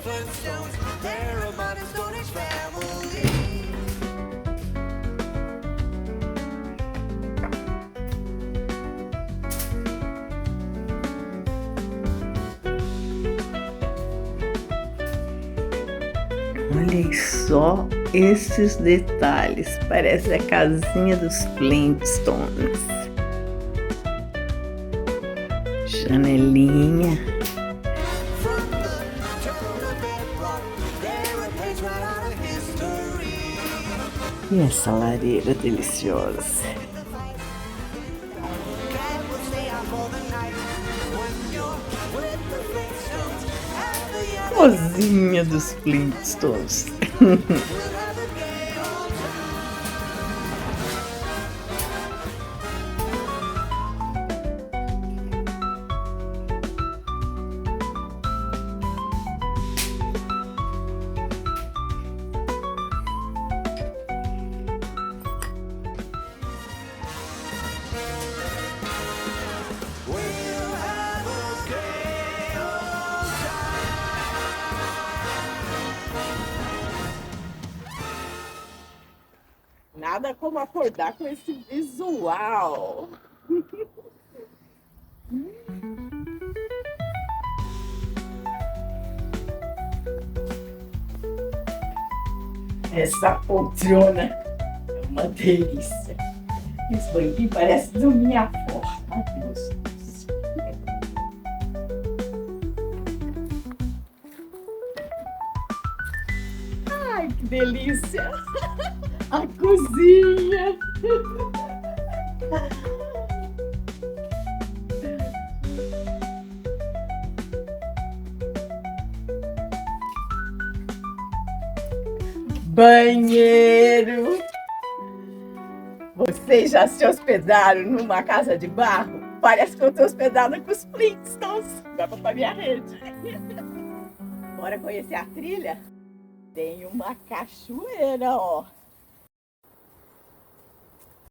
Flintstones, they're a modern Stone Age family. Olhem só esses detalhes, parece a casinha dos Flintstones. Janelinha. From the turtle to bedrock, they're a page right out of history. E essa lareira deliciosa. Cat will stay out for the night when you're with the Flintstones and the yellow. Cozinha dos Flintstones. We'll have a gay old time. We'll have a gay old Nada como acordar com esse visual. Essa poltrona é uma delícia. Esse banquinho parece do minha avó. Ai, que gostoso. Ai, que delícia. A cozinha. Banheiro. Vocês já se hospedaram numa casa de barro? Parece que eu tô hospedada com os Flintstones. Dá pra minha rede. Bora conhecer a trilha? Tem uma cachoeira, ó.